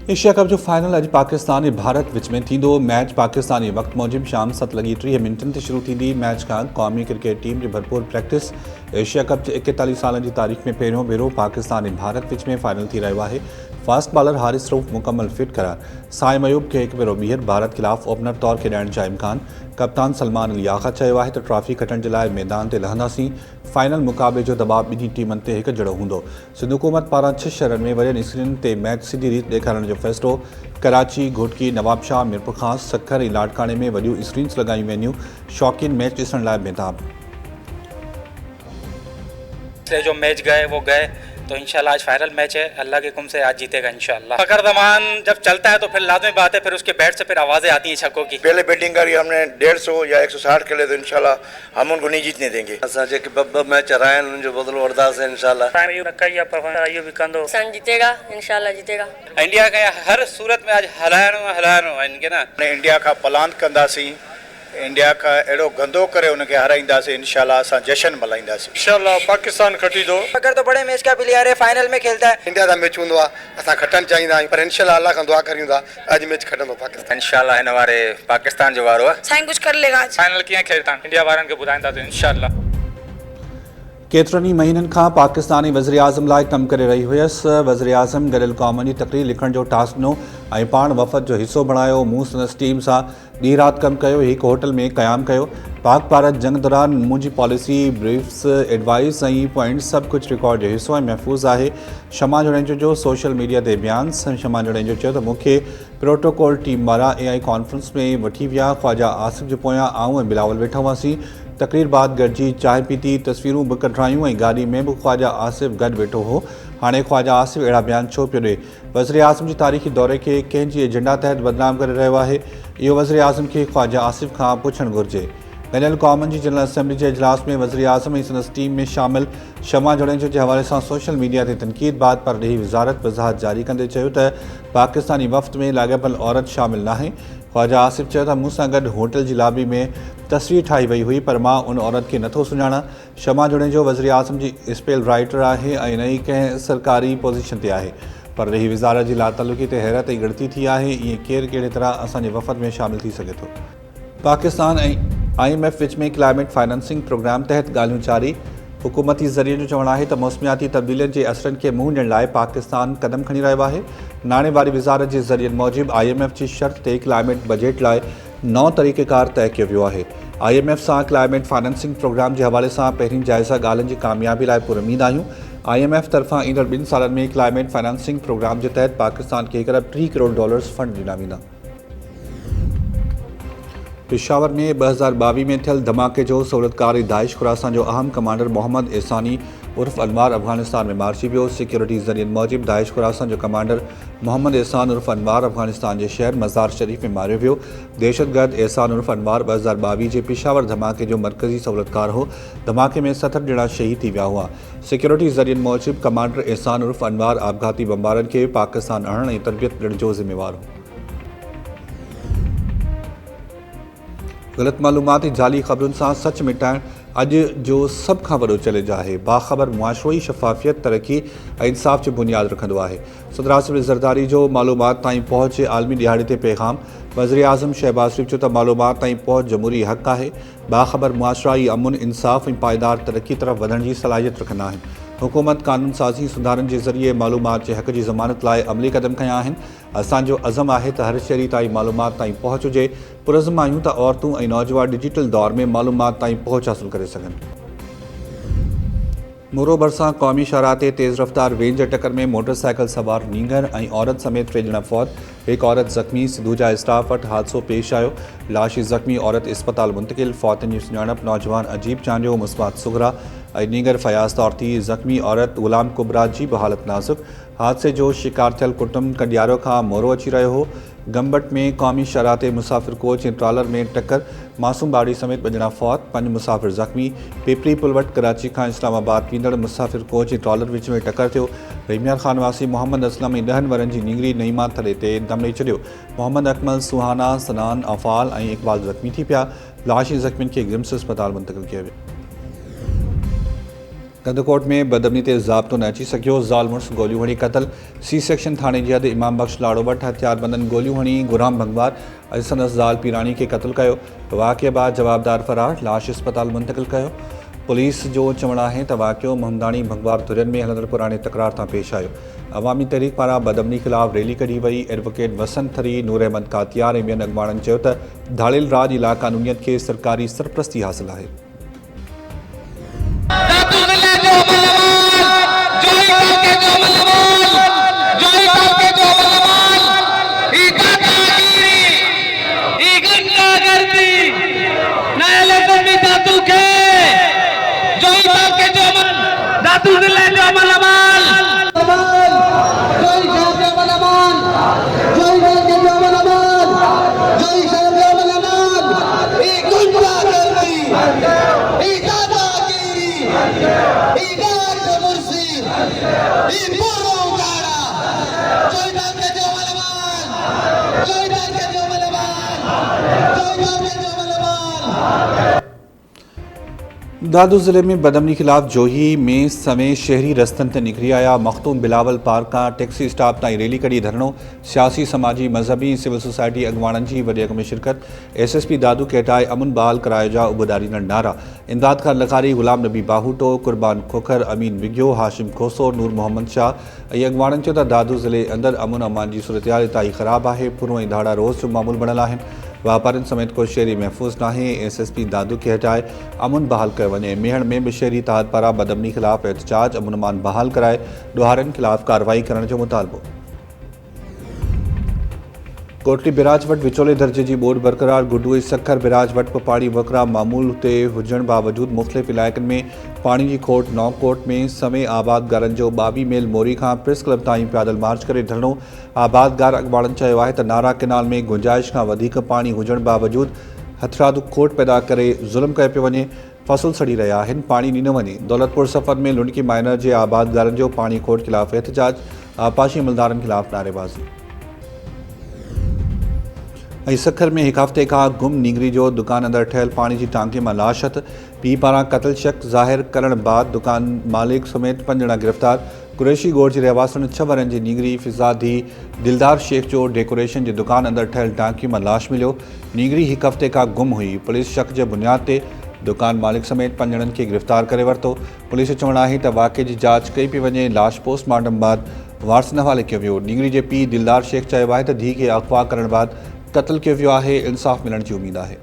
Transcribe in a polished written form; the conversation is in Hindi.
एशिया कप जो फाइनल अॼु पाकिस्तान ऐं भारत विच में थींदो। मैच पाकिस्तानी वक़्तु मूजिबि शाम 7:30 ते शुरू थींदी। मैच खां क़ौमी क्रिकेट टीम जी भरपूर प्रैक्टिस। एशिया कप जे 41 सालनि जी तारीख़ में पहिरियों भेरो पाकिस्तान ऐं भारत विच में फाइनल थी रहियो आहे। फास्ट बॉलर हारिस रऊफ़ मुकमल फिट करार। साइम अयूब खे हिकु भेरो ॿीहर भारत ख़िलाफ़ ओपनर तौरु खेॾाइण जा इम्कान। कप्तान सलमान अली आगा चयो आहे त ट्रॉफी खटण जे लाइ मैदान ते लहंदासीं। फाइनल मुक़ाबले जो दबाव ॿिन्ही टीमनि ते हिकु जहिड़ो हूंदो। सिंध हुकूमत पारां 6 शहरनि में वॾियनि स्क्रीन ते मैच सिधी रीत ॾेखारण जो फ़ैसिलो। कराची, घोटकी, नवाबशाह, मीरपुर ख़ास, सखर ऐं लाड़काने में वॾियूं स्क्रीन्स लॻायूं वेंदियूं। शौक़ीन मैच ॾिसण लाइ बेताब। जो मैच गए वो गए, तो इंशाल्लाह आज फाइनल मैच है। अल्लाह के हुक्म से आज जीतेगा इंशाल्लाह। फकर जमान जब चलता है तो फिर लाजमी बात है, फिर उसके बैट से फिर आवाज़ें आती हैं छक्कों की। पहले बैटिंग करी हमने 150 या 160 खेले, तो इंशाल्लाह हम उनको नहीं जीतने देंगे। मैच हराए उनजो बदलो वरदास है इंशाल्लाह। जीतेगा इंशाल्लाह जीतेगा। इंडिया के हर सूरत में आज हलाइणो है इनके ना। इंडिया का पलांत कंदासीं, इंडिया का अहिड़ो गंदो करे उनके हराईंदासीं। इंशाल्लाह असां जश्न मल्हाईंदासीं। इंशाल्लाह पाकिस्तान खटी दो। अगर तो बड़े मैच का प्लेयर है, फाइनल में खेलता है। इंडिया का मैच हूंदो आहे, असां खटण चाहींदा आहियूं, पर इंशाल्लाह अल्लाह खां दुआ करियूं था अॼु मैच खटंदो पाकिस्तान। इंशाल्लाह हिन वारे पाकिस्तान जो वारो आहे। साईं कुछ कर लेगा आज। फाइनल कीअं खेलता इंडिया वारनि खे ॿुधाईंदासीं इंशाल्लाह। केतिरनि ई महीननि खां पाकिस्तानी वज़ीर आज़म लाइ कमु करे रही हुयसि। वज़ीर आज़म गॾियल क़ौमनि जी तक़रीर लिखण जो टास्क ॾिनो ऐं पाण वफ़द जो हिसो बणायो। मूं संदसि टीम सां ॾींहुं राति कमु कयो, हिकु होटल में क़यामु कयो। पाक भारत जंग दौरान मुंहिंजी पॉलिसी, ब्रीफ्स, एडवाइस ऐं पॉइंट्स सभु कुझु रिकॉर्ड जो हिसो ऐं महफ़ूज़ आहे। शमा जुड़ेजो जो सोशल मीडिया ते बयानु। शमा जुड़ेजो चयो त मूंखे प्रोटोकॉल टीम वारा AI कॉन्फ्रेंस में वठी विया। ख्वाजा आसिफ़ जे पोयां आऊं ऐं बिलावल वेठा हुआसीं। तक़रीर बाद गॾिजी चांहि पीती, तस्वीरूं बि कढायूं ऐं गाॾी में बि ख्वाजा आसिफ़ गॾु वेठो हो। हाणे ख्वाजा आसिफ़ अहिड़ा बयान छो पियो ॾिए? वज़ीर आज़म जी तारीख़ी दौरे खे कंहिंजी एजेंडा तहत बदनाम करे रहियो आहे? इहो वज़ीर आज़म खे ख्वाजा आसिफ़ खां पुछणु घुरिजे। गॾियल क़ौमनि जी जनरल असेंबली जे इजलास में वज़ीर आज़म ऐं संदसि टीम में शामिल शमा जुड़ेजो जे हवाले सां सोशल मीडिया ते तनक़ीद बात पर ॾेही वज़ारत वज़ाहत जारी कंदे चयो त पाकिस्तानी वफ़द में लाॻापियल औरत शामिल नाहे। ख्वाजा आसिफ़ चयो त मूंसां गॾु होटल जी लॉबी में तस्वीर ठाही वई हुई, पर मां उन औरत खे नथो सुञाणा। शमा जुड़ेजो वज़ीर आज़म जी स्पेल राइटर आहे ऐं न ई कंहिं सरकारी पोज़ीशन ते आहे, पर रही वज़ारत जी लातालुकी ते हैरत ऐं ॻणती थी आहे। ईअं केरु कहिड़े तरह असांजे वफ़द में शामिल थी सघे थो? पाकिस्तान ऐं IMF विच में क्लाइमेट फाइनेंसिंग प्रोग्राम तहत ॻाल्हियूं जारी। हुकूमती ज़रिए जो चवणु आहे त मौसमियाती तब्दीलियुनि जे असरनि खे मुंहुं ॾियण लाइ पाकिस्तान क़दम खणी रहियो आहे। नाणे वारी वज़ारत जे ज़रिए मूजिबि IMF जी शर्त ते क्लाइमेट बजट लाइ नओं तरीक़ेकार तइ कयो वियो आहे। IMF सां क्लाइमेट फाइनेंसिंग प्रोग्राम जे हवाले सां पहिरीं जाइज़ा ॻाल्हियुनि जी कामयाबी लाइ पुरउमीद आहियूं। IMF तरफ़ां ईंदड़ 2 सालनि में क्लाइमेट फाइनेंसिंग प्रोग्राम जे तहत पाकिस्तान खे $1 अरब 3 करोड़ फंड ॾिना वेंदा। पेशावर में 2022 में थियल धमाके जो सहूलियतकार दाइश खुरासान जो अहम कमांडर मोहम्मद एहसानी उर्फ़ अनवार अफ़गानिस्तान में मारिजी वियो। सिक्योरिटी ज़रिए मूजिबि दाइश खुरासान जो कमांडर मोहम्मद एहसान उर्फ़ अनवार अफ़गानिस्तान जे शहर मज़ार शरीफ़ में मारियो वियो। दहशतगर्द एहसान उर्फ़ अनवार 2022 जे पेशावर धमाके जो मरकज़ी सहूलियतकार हो। धमाके में 70 ॼणा शहीद थी विया हुआ। सिक्योरिटी ज़रिए मूजिबि कमांडर एहसान उर्फ़ अनवार आपघाती बमबारनि खे पाकिस्तान आणण ऐं तरबियत ॾियण जो ज़िम्मेवार हो। ग़लत मालूमाती जाली ख़बरुनि सां सच मिटाइण अॼु जो सभ खां वॾो चैलेंज आहे। बाख़बर मुआशरो ई शफ़ाफ़ियत, तरक़ी ऐं इंसाफ़ जो बुनियाद रखंदो आहे। सदर आसिफ़ ज़रदारी जो मालूमात ताईं पहुच आलमी ॾिहाड़े ते पैगाम। वज़ीर आज़म शहबाज शरीफ़ चयो त मालूमात ताईं पहुच जमहूरी हक़ आहे। बाख़बर मुआशरा ई अमुन, इंसाफ़ ऐं पाइदार तरक़ी तरफ़ वधण जी सलाहियत रखंदा आहिनि। हुकूमत क़ानून साज़ी सुधारनि जे ज़रिए मालूमात जे हक़ जी ज़मानत लाइ अमली क़दम खयां आहिनि। असांजो अज़म आहे त हर शहरी ताईं मालूमात ताईं पहुच हुजे। पुरज़म आहियूं त औरतूं ऐं नौजवान डिजिटल दौर में मालूमात ताईं पहुच हासिल करे सघनि। मुरो भरिसां क़ौमी शाहराह ते तेज़ रफ़्तार वेन जे टकर में मोटरसाइकिल सवार नींगर ऐं औरत समेत 3 ॼणा फ़ौत, हिकु औरत ज़ख़्मी। सिधूजा स्टाफ वटि हादसो पेश आयो। लाशी ज़ख़्मी औरत इस्पताल मुंतक़िल। फ़ौतनि जी सुञाणप नौजवान अजीब चांडियो, मुस्बात सुगरा ऐं नींगर फयाज़ तौर थी। ज़ख़्मी औरत ग़ुलाम कुबरा जी बि हालत नाज़ुक। हादसे जो शिकार थियल कुटुंब कंडियारो खां मोरो अची रहियो हो। गंबट में क़ौमी शाहराह ते मुसाफ़िर कोच ऐं ट्रालर में टक्कर, मासूम बाड़ी समेत 2 ॼणा फ़ौत, 5 मुसाफ़िर ज़ख़्मी। पिपरी पुल वटि कराची खां इस्लामाबाद वेंदड़ मुसाफ़िर कोच ऐं ट्रालर विच में टक्कर थियो। रहीमियार खान वासी मोहम्मद असलम ऐं 10 वरनि जी नींगरी नईमा थले ते दम ॾेई छॾियो। मोहम्मद अकमल, सुहाना, सनान, अफ़ाल ऐं इक़बाल ज़ख़्मी थी पिया। लाशी ज़ख़्मियुनि खे ग्रिम्स अस्पताल मुंतक़िल कयो वियो। गंदकोट में बदमनी ते ज़ाब्तो न अची सघियो। ज़ाल मुड़स गोलियूं हणी क़तल। सी सेक्शन थाणे जी हद इमाम बख्श लाड़ो वट हथियारबंदनि गोलियूं हणी गुराम भंगवार ऐं संदसि ज़ाल पीराणी खे क़तल कयो। वाक़िए बाद जवाबदार फरार, लाश अस्पताल मुंतक़िल कयो। पुलिस जो चवणु आहे त वाक़ियो मोहमदाणी भंगवार धुरियुनि में हलंदड़ पुराणे तकरार तां पेश आयो। अवामी तहरीक पारां बदमनी ख़िलाफ़ रैली कढी वई। एडवोकेट वसंत थरी, नूर अहमद कातियार ऐं ॿियनि अॻवाननि चयो त धाड़ेल राज इला क़ानूनियत खे सरकारी सरपरस्ती हासिल आहे। दादू ज़िले में बदमनी खिलाफ जोही में समेत शहरी रस्तनि ते निकिरी आया। मखतूम बिलावल पार्क खां टैक्सी स्टॉप ताईं रैली कढी धरणो। सियासी, समाजी, मज़हबी ऐं सिविल सोसाइटी अॻवाननि जी वॾी में शिरकत। SSP दादू खे हटाए अमुन बहाल कराए जा उबदारींदड़ नारा। इमदाद खान लखारी, गुलाम नबी बाहूटो, कुर्बान खोखर, अमीन विग्यो, हाशिम खोसो, नूर मोहम्मद शाह ऐं अॻवाननि चयो त दादू ज़िले अंदरि अमुन अमान जी सूरतहाल इंतहाई ख़राब आहे। पुरो ऐं धाड़ा रोज़ जो मामूल बणियल आहिनि। वापारियुनि समेत को शहरी महफ़ूज़ नाहे। SSP दादू खे हटाए अमुन बहाल कयो वञे। मेहण में बि शहरी इतिहाद पारां बदमनी ख़िलाफ़ एहतजाज। अमुन अमान बहाल कराए ॾोहारियुनि ख़िलाफ़ कार्रवाई करण जो मुतालबो। कोटली बिराज वटि विचोले दर्जे जी ॿोॾि बरक़रार। गुडू ऐं सखर बिराज वटि बि पाणी वकरा मामूल ते हुजण बावजूदि मुख़्तलिफ़ इलाइक़नि में पाणी जी खोट। नौकोट में समय आबादगारनि जो 22 मेल मोरी खां प्रेस क्लब ताईं पैदल मार्च करे धरणो। आबादगार अॻवाननि चयो आहे त नारा केनाल में गुंजाइश खां वधीक पाणी हुजण बावजूदि हथरादू खोट पैदा करे ज़ुल्म कयो पियो वञे। फसल सड़ी रहिया आहिनि, पाणी ॾिनो वञे। दौलतपुर सफ़र में लुणकी माइनर जे आबादगारनि जो पाणी खोट ख़िलाफ़ एहतजाज। आपाशी अमलदारनि ख़िलाफ़ नारेबाज़ी। ऐं सखर में हिकु हफ़्ते खां गुम नींगरी जो दुकान अंदरि ठहियल पाणी जी टांकी मां लाश हथ। पीउ पारां क़तल शक ज़ाहिर करण बाद दुकान मालिक समेत 5 ॼणा गिरफ़्तार। कुरैशी ॻोठ जे रहवासियुनि 6 वरनि जी नींगरी फिज़ादी दिलदार शेख जो डेकोरेशन जी दुकान अंदरि ठहियल टांकी मां लाश मिलियो। नींगरी हिकु हफ़्ते खां गुम हुई। पुलिस शक जे बुनियाद ते दुकान मालिक समेत 5 ॼणनि खे गिरफ़्तार करे वरितो। पुलिस जो चवणु आहे त वाक़िए जी जांच कई पई वञे। लाश पोस्टमार्टम बाद वारसनि हवाले कयो वियो। नींगरी जे पीउ दिलदार शेख चयो आहे त धीउ खे अगवा करण बाद क़तल कयो वियो आहे। इंसाफ़ मिलण जी उमेद आहे।